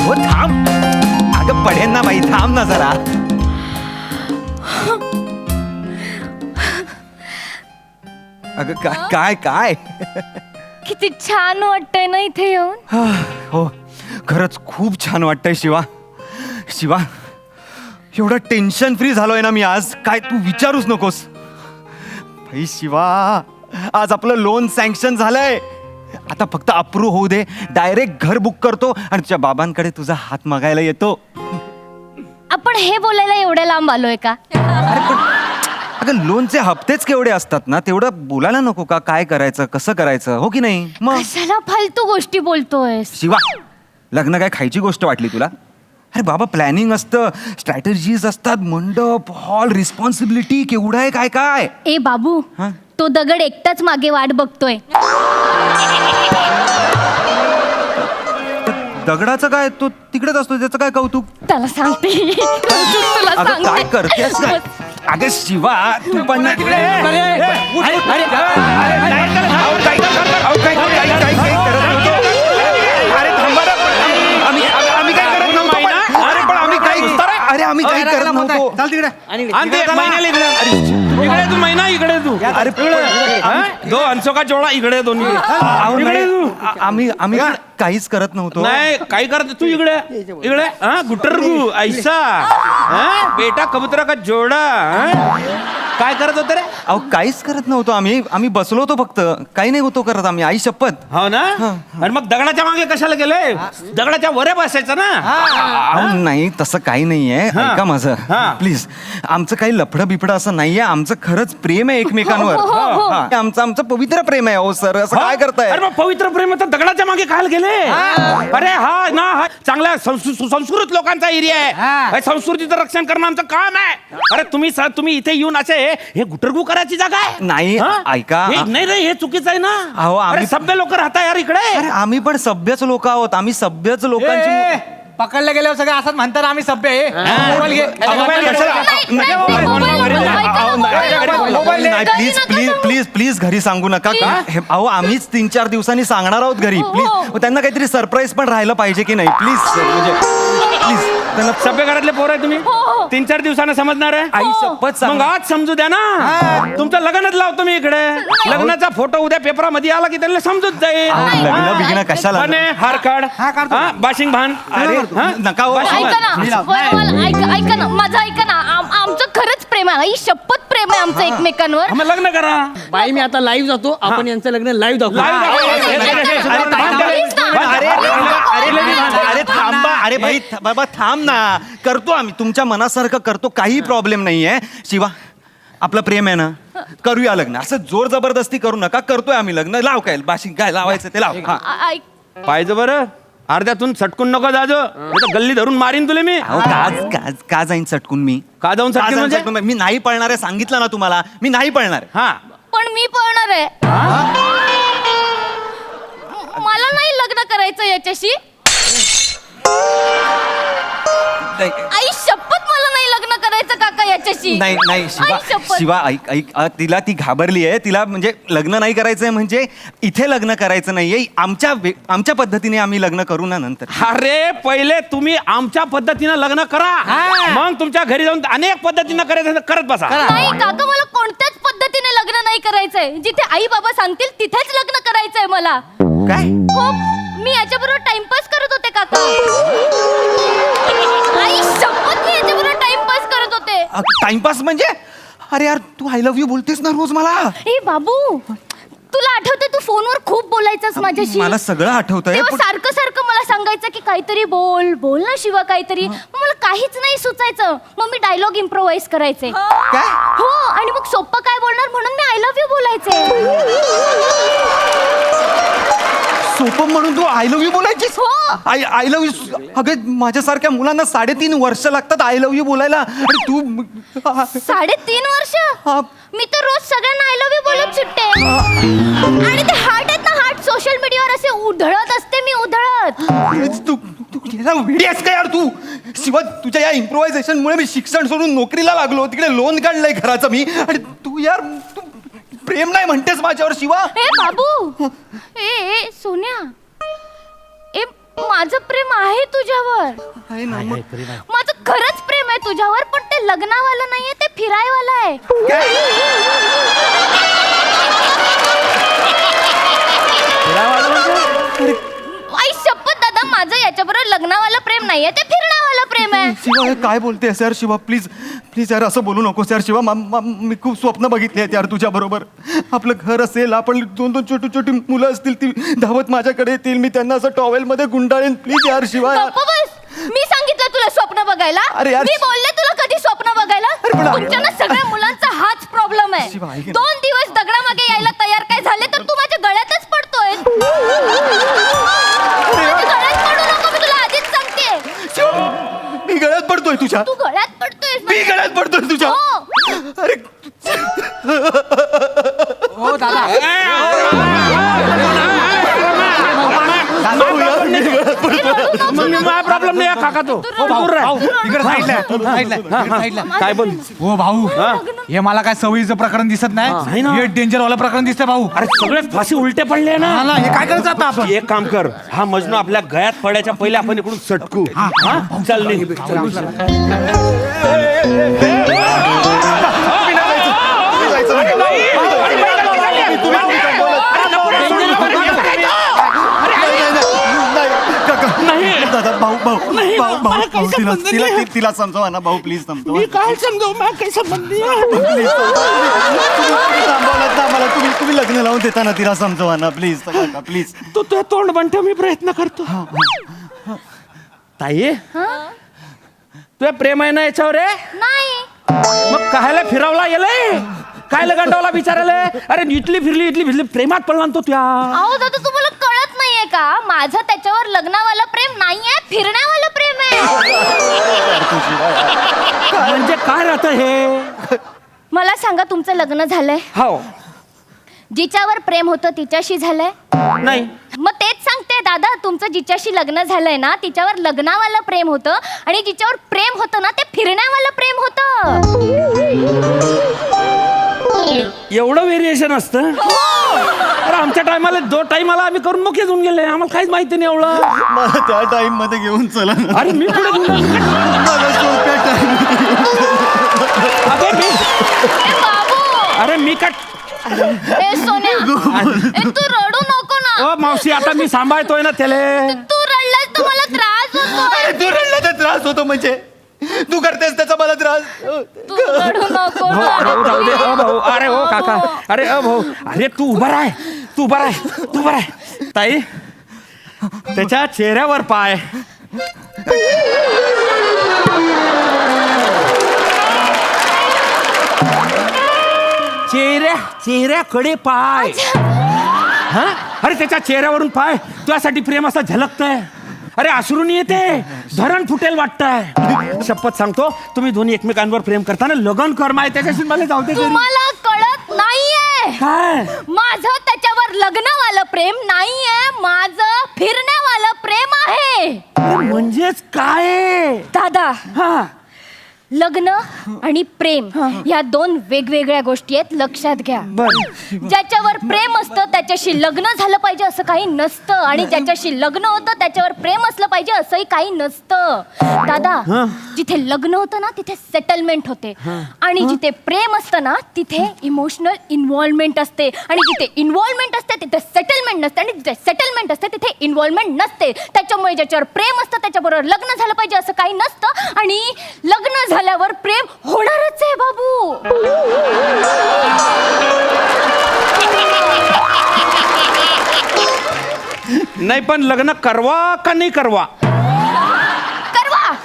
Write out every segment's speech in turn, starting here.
हो थांब, अगं पडेल ना बाई, थांब ना जरा. अगं काय काय किती छान वाटतंय ना इथे येऊन. हो खरंच खूप छान वाटतंय शिवा. शिवा एवढं टेन्शन फ्री झालोय ना मी आज, काय तू विचारूच नकोस. भाई शिवा, आज आपलं लोन सँक्शन झालंय. आता फक्त अप्रूव्ह होऊ दे, डायरेक्ट घर बुक करतो आणि तुझ्या बाबांकडे तुझा हात मागायला येतो. आपण हे बोलायला एवढ्या लांब आलोय का? अगं लोनचे हप्तेच केवढे असतात ना, तेवढं बोलायला नको का? काय करायचं, कसं करायचं, हो की नाही? मग कशाला फालतू गोष्टी बोलतोय? शिवा, लग्न काय खायची गोष्ट वाटली तुला? अरे बाबा, प्लॅनिंग असतं, स्ट्रॅटेजीज असतात, मंडप, हॉल, रिस्पॉन्सिबिलिटी केवढं आहे काय काय. ए बाबू, हा? तो दगड एकटाच मागे वाट बघतोय. दगडाचं काय, तो तिकडेच असतो, त्याचं काय कौतुक? त्याला सांगते. तुला अगं काय सांगते. करतेस काय? अगं शिवा, तू पण ना तिकडे. अरे थांबा ना. आम्ही काय करत नव्हतो. अरे पण आम्ही काय, अरे आम्ही काही करत नव्हतो. चाल तिकडे. इकडे तू महिना, इकडे तू. अरे दो हंसो का जोडा, इकडे दोन्ही. अहो, इकडे नाही, तू. आम्ही काहीच करत नव्हतो. नाही काही करत तू इकडे इकडे. हा गुटरगू ऐसा. हा बेटा कबूतरा का जोडा. काय करत होते रे? अहो काहीच करत नव्हतो आम्ही बसलो होतो फक्त, काही नाही होतो करत आम्ही, आई शपथ. हो ना. आणि मग दगडाच्या मागे कशाला गेले? दगडाच्या वरे बसायचं ना. अहो नाही, तसं काही नाहीये. ऐका माझं प्लीज. आमचं काही लफडं बिफडं असं नाहीये. आमचं खरंच प्रेम आहे एकमेकांवर. आमचं पवित्र प्रेम आहे. अहो सर, असं काय करताय? अरे मग पवित्र प्रेम तर दगडाच्या मागे काय गेले? अरे हा ना, हा चांगल्या संस्कृत लोकांचा एरिया आहे. संस्कृतीचं रक्षण करणं आमचं काम आहे. अरे तुम्ही इथे येऊन असे हे गुटरगू करायची जागा आहे? नाही, ऐका. नाही रे, हे चुकीचं आहे ना. अहो, अरे सभ्य लोक राहता यार इकडे. अरे आम्ही पण सभ्यच लोक आहोत. आम्ही सभ्यच लोकांची. पकडले गेल्यावर सगळे असंच म्हणतात आम्ही सभ्य आहे. मोबाईल घे. नाही प्लीज प्लीज प्लीज प्लीज घरी सांगू नका का. अहो आम्हीच 3-4 दिवसांनी सांगणार आहोत घरी. प्लीज त्यांना काहीतरी सरप्राईज पण राहिलं पाहिजे की नाही. प्लीज म्हणजे प्लीज त्यांना. सभ्य घरातले पोर आहे तुम्ही. 3-4 दिवसानं समजणार आहे. आई शपथ मग आज समजू द्या ना. तुमचं लग्नच लावतो मी इकडे. लग्नाचा फोटो उद्या पेपरामध्ये आला की त्यांना समजून जाईल. लग्न बिग्न कशाला? हार काढ, बाशिंग भान. अरे नका हो. ऐका ना माझं, ऐका ना. आमचं खरंच प्रेम आहे. आई शपथ प्रेम आहे आमचं एकमेकांवर. मग लग्न करा. बाई मी आता लाईव्ह जातो. आपण यांचं लग्न लाईव्ह दाखवू. अरे थांबा. अरे भाई बाबा थांब ना. करतो आम्ही तुमच्या मनासारखं करतो, काही प्रॉब्लेम नाहीये. शिवा, आपलं प्रेम आहे ना, करूया लग्न. असं जोर जबरदस्ती करू नका. करतोय आम्ही लग्न. लाव काय बाशिंग, काय लावायचं ते लाव. पाहिजे बरं. अर्ध्यातून सटकून नको जाजो. गल्ली धरून मारीन तुले मी. का जाईन सटकून मी? का जाऊन सटकून म्हणजे? मी नाही पळणार आहे, सांगितलं ना तुम्हाला. मी नाही पळणार आहे. हा पण मी पळणार आहे. मला नाही लग्न करायचं याच्याशी. आई शपथ मला नाही लग्न करायचं काका याच्याशी. नाही शिवा, शिवा ऐक तिला, ती घाबरली आहे. तिला म्हणजे लग्न नाही करायचंय, म्हणजे इथे लग्न करायचं नाहीये. आमच्या पद्धतीने आम्ही लग्न करू ना नंतर. अरे पहिले तुम्ही आमच्या पद्धतीनं लग्न करा. मग तुमच्या घरी जाऊन अनेक पद्धतीनं करायचं करत बसा. नाही काका, मला कोणत्याच पद्धतीने लग्न नाही करायचंय. जिथे आई बाबा सांगतील तिथेच लग्न करायचंय मला. काय? हो, मी याच्याबरोबर टाइमपास करत होते काका. आई शपथ मी याच्याबरोबर टाइमपास करत होते. टाइमपास म्हणजे? अरे यार, तू आय लव्ह यू बोलतेस ना रोज मला. ए बाबू, तुला आठवतंय तू फोनवर खूप बोलायचास माझ्याशी. मला सगळं आठवतंय. तेव्हा सारखं मला सांगायचं की काहीतरी बोल ना शिवा काहीतरी. मग मला काहीच नाही सुचायचं. मग मी डायलॉग इम्प्रोवाइज करायचे. काय? हो, आणि मग सोप्पं काय बोलणार म्हणून मी आय लव्ह यू बोलायचे. सोपं म्हणून तू आय लव्ह यू बोलायचीस? हो. I love you. अगं माझ्यासारख्या मुलांना 3.5 वर्ष लागतात आय लव्ह यू बोलायला. आणि तू 3.5 वर्ष? मी तर रोज सगळ्यांना आय लव्ह यू बोलत सुटते. आणि ते हार्ट आहेत ना, हार्ट सोशल मीडियावर असे उधळत असते मी, उधळत. तू वेडी आहेस का यार तू? शिवा, तुझ्या या इम्प्रोव्हायझेशन मुळे मी शिक्षण सोडून नोकरीला लागलो. तिकडे लोन काढलंय घराचं मी. आणि तू यार, तू प्रेम नाही म्हणतेस माझ्यावर शिवा? ए बाबू, ए सोन्या, ए माझं प्रेम आहे तुझ्यावर. आहे ना मग. माझं खरंच प्रेम आहे तुझ्यावर, पण ते लग्नावाला नाहीये, ते फिरायवाला आहे. आई शपथ दादा, माझं याच्याबरोबर लग्नावाला प्रेम नाहीये, ते फिरण्यावाला प्रेम आहे. शिवा हे काय बोलतेस यार शिवा, प्लीज प्लीज यार असं बोलू नकोस यार शिवा. मी खूप स्वप्न बघितली आहेत यार तुझ्या बरोबर. आपलं घर असेल, आपण दोन दोन छोटी छोटी मुलं असतील, ती धावत माझ्याकडे येतील, मी त्यांना असं टॉवेल मध्ये गुंडाळेन. प्लीज यार शिवा यार. गप्प बस. मी सांगितलं तुला स्वप्न बघायला. अरे यार. मी बोलले तुला कधी स्वप्न बघायला. पण- तुमच्या ना सगळ्या मुलांचा हाच प्रॉब्लेम शिवा, आहे. ऐक ना. 2 दिवस दगडामागे यायला तयार काय झाले तर तू माझ्या गळ्यातच पडतोय. माझ्या गळ्यात पडू नको, मी तुला आधीच सांगते. मी गळ्यात पडतोय तुझ्या. तू गळ्यात पडतोय. मी गळ्यात पडतोय तुझ्या. हो. अरे हो दादा. प्रॉब्लेम नाही काका तो. भाऊ इकडे साईडला. काय बोल. हो भाऊ, हे मला काय सवयीचं प्रकरण दिसत नाही नाही. ना. हे डेंजर वाला प्रकरण दिसतंय भाऊ. अरे सगळे फाशी उलटे पडले ना. मला हे काय करायचं आता आपण? एक काम कर, हा मजनू आपल्या गळ्यात पडायच्या पहिले आपण इकडून सटकू. हा? चल निघ. दादा भाऊ भाऊ भाऊ भाऊ तिला समजवा ना भाऊ, प्लीज समजवा. काय समजू काय संबंध प्लीज मला तुम्ही लग्न लावून देता ना, तिला समजवा ना प्लीज प्लीज. तू तुझं तोंड बनतो, मी प्रयत्न करतो. ताई तुझ्या प्रेम आहे ना याच्यावर आहे? नाही. मग कायला फिरवला गेलंय, काय गंडावला विचारायला. अरे इटली फिरली प्रेमात पडला ना तो त्या. अहो दादा, तुम्हाला कळत नाहीये का, माझं त्याच्यावर लग्नावाला प्रेम नाहीये, फिरण्यावाला प्रेम आहे. म्हणजे काय राहतं हे. मला सांगा, तुमचं लग्न झालंय? हो. जिच्यावर प्रेम होतं तिच्याशी झालंय? नाही. मग तेच सांगते दादा, तुमचं जिच्याशी लग्न झालंय ना, तिच्यावर लग्नावाला प्रेम होतं, आणि जिच्यावर प्रेम होतं ना, ते फिरण्यावाला प्रेम होतं. एवढं व्हेरिएशन असतं. अरे आमच्या टायमाला 2 टाइमाला आम्ही करून मोके होऊन गेले, आम्हाला काहीच माहिती नाही एवढं. मला त्या टाइम मध्ये घेऊन चला ना. अरे मी पुढे मला सोप्या time ए बाबू, अरे मी काय. ए सोन्या, ए तू रडू नको ना. ओ मावशी, आता मी सांभाळतोय ना त्याला. तू रडलास तर मला त्रास होतोय. तू रडला तर त्रास होतो म्हणजे तू करतेस त्याचा मला त्रास. तू रडू नको ना. जाऊ दे. भाऊ, अरे हो काका, अरे भाऊ, अरे तू उभा राह. ताई त्याच्या चेहऱ्यावर पाय. चेहऱ्याकडे पाय. हा? अरे त्याच्या चेहऱ्यावरून पाय तुझ्यासाठी प्रेम असा झलकतंय. अरे अश्रूनी येते, धरण फुटेल वाटतंय. शपथ सांगतो, तुम्ही दोन्ही एकमेकांवर प्रेम करताना लगन कर माय त्याच्याशी, मला जाऊ दे घरी. तुम्हाला कळत नाहीये, काय माझं त्याच्यावर लग्नवालं प्रेम नाहीये, माझं फिरण्यावालं प्रेम आहे. म्हणजेच काय दादा, हा. लग्न आणि प्रेम या 2 वेगवेगळ्या गोष्टी आहेत, लक्षात घ्या. ज्याच्यावर प्रेम असतं त्याच्याशी लग्न झालं पाहिजे असं काही नसतं, आणि ज्याच्याशी लग्न होतं त्याच्यावर प्रेम असलं पाहिजे असंही काही नसतं. दादा, जिथे लग्न होतं ना तिथे सेटलमेंट होते, आणि जिथे प्रेम असतं ना तिथे इमोशनल इन्व्हॉल्वमेंट असते, आणि जिथे इन्व्हॉल्वमेंट असते तिथे सेटलमेंट नसते, आणि जिथे सेटलमेंट असते तिथे इन्व्हॉल्वमेंट नसते. त्याच्यामुळे ज्याच्यावर प्रेम असतं त्याच्याबरोबर लग्न झालं पाहिजे असं काही नसतं, आणि लग्न झाल्यावर प्रेम होणारच आहे बाबू. नाही पण लग्न करवा का नाही करवा.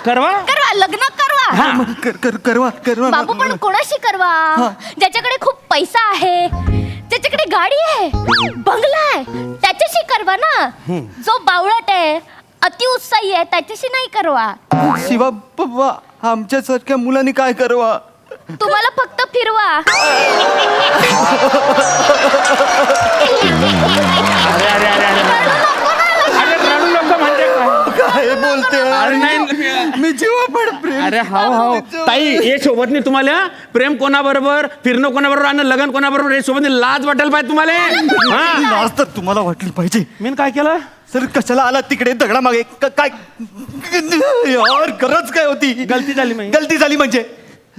करवा लग्न करवा. करवा बाबू, पण कोणाशी करवा? ज्याच्याकडे खूप पैसा आहे, ज्याच्याकडे गाडी आहे, बंगला आहे, त्याच्याशी करवा ना. जो बावळट आहे, अतिउत्साही आहे, त्याच्याशी नाही करवा. शिवा बाबा, आमच्यासारख्या मुलांनी काय करवा? तुम्हाला फक्त फिरवा. अरे रडू नको म्हणजे काय बोलते? अरे नाही. मी जीवापड प्रेम. अरे हाव ताई, हे सोबत नाही तुम्हाला. प्रेम कोणाबरोबर, फिरणं कोणाबरोबर आणि लग्न कोणाबरोबर, हे सोबत लाज वाटेल पाहिजे तुम्हाला. लाज तर तुम्हाला वाटली पाहिजे. मी काय केलं? सर कशाला आलात तिकडे दगडा मागे काय यार गरज काय होती? गलती झाली माझी. गलती झाली म्हणजे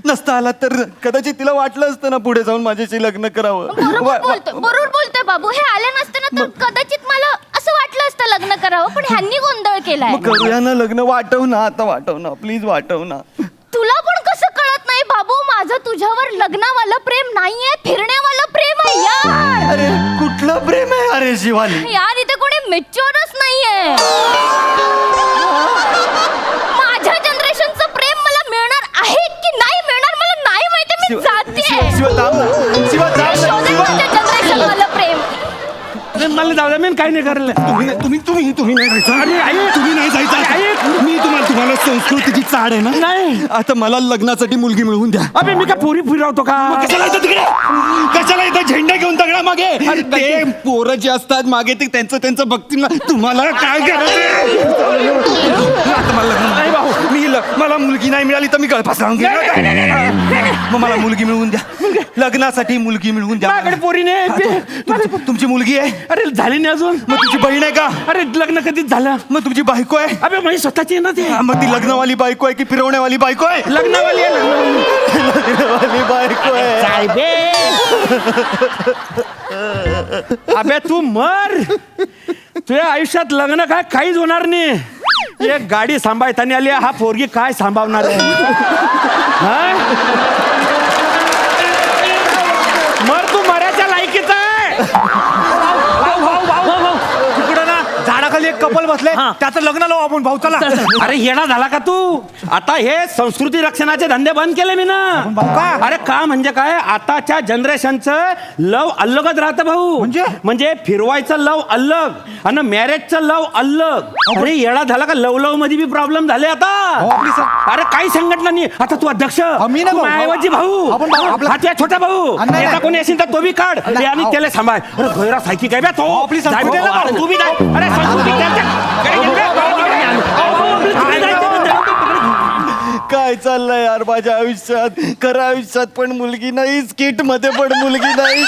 नसता आला तर कदाचित तिला वाटलं असतं ना पुढे जाऊन माझ्याशी लग्न करावं. बरोबर बोलतोय बाबू. हे आले नसते ना तर कदाचित मला असं वाटलं असतं लग्न करावं, पण ह्यांनी गोंधळ केलाय. मग करूया ना लग्न. वाटव ना आता, वाटव ना प्लीज, वाटव ना. तुला पण कसं कळत नाही बाबू, माझं तुझ्यावर लग्नावालं प्रेम नाहीये, फिरण्यावालं प्रेम आहे यार. अरे कुठलं प्रेम आहे अरे शिवानी? यार इथे कोणी मेच्युअरच नाहीये. माझ्या जनरेशनचं प्रेम मला मिळणार आहे की नाही मिळणार मला नाही माहिती. मी जाते जनरेशनवालं प्रेम. मला जाऊ द्या, मी काही नाही करलं. तुम्ही नाही जायचं. अरे आई, तुम्ही नाही जायचं. मी तुम्हाला संस्कृतीची चाड आहे ना. नाही. आता मला लग्नासाठी मुलगी मिळवून द्या. अबे मी का पोरी फिरवतो का? कशाला येतं तिकडे? कशाला येतं झेंडा घेऊन दगडा मागे? ते पोरं जे असतात मागे ते त्यांचं बघतील ना. तुम्हाला काय करायचं? आता मला लग्न नाही भाऊ. मला मुलगी नाही मिळाली तर मी गळफास लावून घेईन. मग मला मुलगी मिळवून द्या. लग्नासाठी मुलगी मिळवून द्या. माझ्याकडे पोरी नाही. तुमची मुलगी आहे? अरे झाली नाही अजून. मग तुझी बहीण आहे का? अरे लग्न कधीच झालं. मग तुमची बायको आहे? अबे माझी स्वतःची आहे ना ते. मग ती लग्नवाली बायको आहे की फिरवण्यावाली बायको आहे? लग्नावाली आहे, लग्नावाली. लग्नवाली बायको आहे. अबे तू मर. तुझ्या आयुष्यात लग्न काय काहीच होणार नाही. एक गाडी सांभाळताना आली, हा पोरगी काय सांभाळणार आहे? हा? मर, तू मरायच्या लायकीचा आहे. तिकडं ना झाडाखाली एक कपल बसले, हा. त्याचं लग्न लावू आपण भाऊ. चला. अरे येडा झाला का तू? आता हे संस्कृती रक्षणाचे धंदे बंद केले मी ना. भाऊ का? अरे का म्हणजे काय, आताच्या जनरेशनचं लव अलगच राहतं भाऊ. म्हणजे फिरवायचं लव अलग आणि मॅरेजचं लव अलग. अरे येडा झाला का? लव मध्ये बी प्रॉब्लेम झाले आता. अरे काही संघटना नाही. आता तू अध्यक्ष, मी नाही तू भाऊ. माझ्याऐवजी भाऊ. आपण भाऊ, आपला- हा तुझा छोटा भाऊ. नाही. याचा कोणी असेल तर तो बी काढ. नाही. आणि त्याला सांभाळ. अरे गैरा सायकी काय बे तो? आपली जाय संस्कृती भाऊ. आहे ना अरे भाऊ. तू बी जाय. अरे संस्कृती त्यांच्याकडे घे बे. काय जायचं? काय चाललंय यार माझ्या आयुष्यात? खऱ्या आयुष्यात पण मुलगी नाही, स्किट मध्ये पण मुलगी नाही.